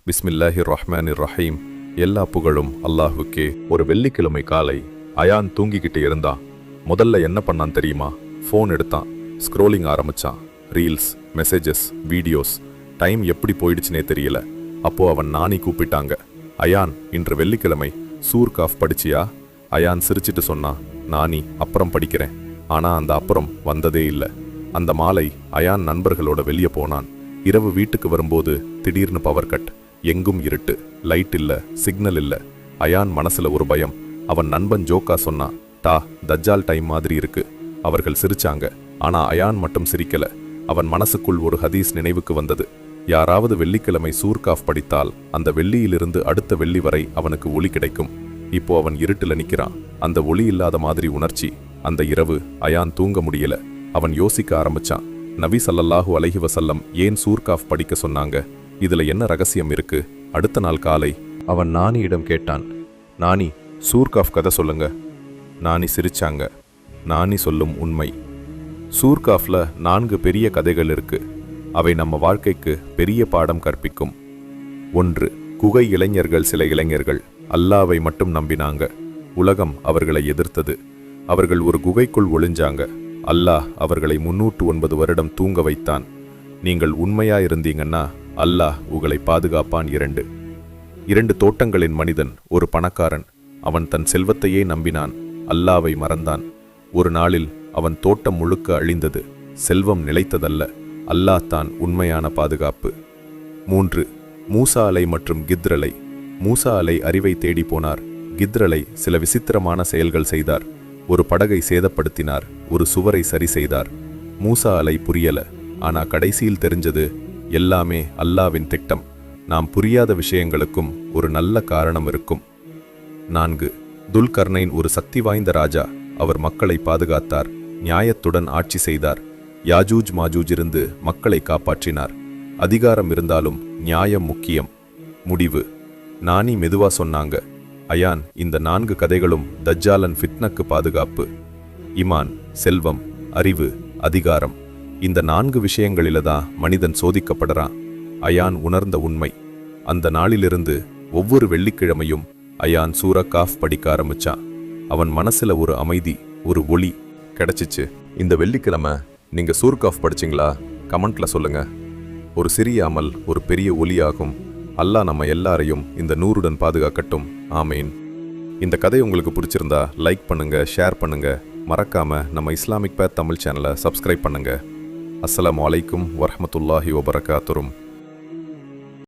பிஸ்மில்லாஹிர் ரஹ்மானிர் ரஹீம். எல்லா புகழும் அல்லாஹுக்கே. ஒரு வெள்ளிக்கிழமை காலை அயான் தூங்கிக்கிட்டு இருந்தான். முதல்ல என்ன பண்ணான் தெரியுமா? ஃபோன் எடுத்தான், ஸ்க்ரோலிங் ஆரம்பிச்சான். Reels, messages, videos. டைம் எப்படி போயிடுச்சுனே தெரியல. அப்போ அவன் நானி கூப்பிட்டாங்க. அயான், இன்று வெள்ளிக்கிழமை, சூர் காஃப் படிச்சியா? அயான் சிரிச்சிட்டு சொன்னான், நானி அப்புறம் படிக்கிறேன். ஆனா அந்த அப்புறம் வந்ததே இல்லை. அந்த மாலை அயான் நண்பர்களோட வெளியே போனான். இரவு வீட்டுக்கு வரும்போது திடீர்னு பவர் கட். எங்கும் இருட்டு, லைட் இல்ல, சிக்னல் இல்ல. அயான் மனசுல ஒரு பயம். அவன் நண்பன் ஜோக்கா சொன்னான், டா, தஜ்ஜால் டைம் மாதிரி இருக்கு. அவர்கள் சிரிச்சாங்க. ஆனா அயான் மட்டும் சிரிக்கல. அவன் மனசுக்குள் ஒரு ஹதீஸ் நினைவுக்கு வந்தது. யாராவது வெள்ளிக்கிழமை சூர்காஃப் படித்தால் அந்த வெள்ளியிலிருந்து அடுத்த வெள்ளி வரை அவனுக்கு ஒளி கிடைக்கும். இப்போ அவன் இருட்டுல நிக்கிறான். அந்த ஒளி இல்லாத மாதிரி உணர்ச்சி. அந்த இரவு அயான் தூங்க முடியல. அவன் யோசிக்க ஆரம்பிச்சான். நபி ஸல்லல்லாஹு அலைஹி வஸல்லம் ஏன் சூர்காஃப் படிக்க சொன்னாங்க? இதுல என்ன ரகசியம் இருக்கு? அடுத்த நாள் காலை அவன் நானியிடம் கேட்டான், நானி, சூர்காஃப் கதை சொல்லுங்க. நானி சிரிச்சாங்க. நானி சொல்லும் உண்மை. சூர்காஃப்ல 4 பெரிய கதைகள் இருக்கு. அவை நம்ம வாழ்க்கைக்கு பெரிய பாடம் கற்பிக்கும். 1. குகை இளைஞர்கள். சில இளைஞர்கள் அல்லாவை மட்டும் நம்பினாங்க. உலகம் அவர்களை எதிர்த்தது. அவர்கள் ஒரு குகைக்குள் ஒளிஞ்சாங்க. அல்லாஹ் அவர்களை 309 வருடம் தூங்க வைத்தான். நீங்கள் உண்மையாயிருந்தீங்கன்னா அல்லாஹ் உங்களை பாதுகாப்பான். 2 தோட்டங்களின் மனிதன். ஒரு பணக்காரன். அவன் தன் செல்வத்தையே நம்பினான். அல்லாவை மறந்தான். ஒரு நாளில் அவன் தோட்டம் முழுக்க அழிந்தது. செல்வம் நிலைத்ததல்ல, அல்லாஹ் தான் உண்மையான பாதுகாப்பு. 3. மூசா அலை மற்றும் கித்ரலை. மூசா அலை அறிவை தேடி போனார். கித்ரலை சில விசித்திரமான செயல்கள் செய்தார். ஒரு படகை சேதப்படுத்தினார். ஒரு சுவரை சரி செய்தார். மூசா அலை புரியல. ஆனா கடைசியில் தெரிஞ்சது, எல்லாமே அல்லாவின் திட்டம். நாம் புரியாத விஷயங்களுக்கும் ஒரு நல்ல காரணம் இருக்கும். 4. துல்கர்னைன் ஒரு சக்தி வாய்ந்த ராஜா. அவர் மக்களை பாதுகாத்தார். நியாயத்துடன் ஆட்சி செய்தார். யாஜூஜ் மாஜூஜிருந்து மக்களை காப்பாற்றினார். அதிகாரம் இருந்தாலும் நியாயம் முக்கியம். முடிவு. நானி மெதுவா சொன்னாங்க, அயான், இந்த 4 கதைகளும் தஜ்ஜாலன் ஃபித்னக்கு பாதுகாப்பு. ஈமான், செல்வம், அறிவு, அதிகாரம். இந்த 4 விஷயங்களில தான் மனிதன் சோதிக்கப்படுறான். அயான் உணர்ந்த உண்மை. அந்த நாளிலிருந்து ஒவ்வொரு வெள்ளிக்கிழமையும் அயான் சூரா காஃப் படிக்க ஆரம்பிச்சான். அவன் மனசுல ஒரு அமைதி, ஒரு ஒளி கிடைச்சிச்சு. இந்த வெள்ளிக்கிழமை நீங்க சூர்காஃப் படிச்சிங்களா? கமெண்ட்ல சொல்லுங்க. ஒரு சிறிய அமல் ஒரு பெரிய ஒளியாகும். அல்லாஹ் நம்ம எல்லாரையும் இந்த நூறுடன் பாதுகாக்கட்டும். ஆமீன். இந்த கதை உங்களுக்கு பிடிச்சிருந்தா லைக் பண்ணுங்க, ஷேர் பண்ணுங்க. மறக்காம நம்ம இஸ்லாமிக் பேத் தமிழ் சேனலை சப்ஸ்கிரைப் பண்ணுங்க. அஸ்ஸலாமு அலைக்கும் வரஹ்மத்துல்லாஹி வபரகாத்துஹு.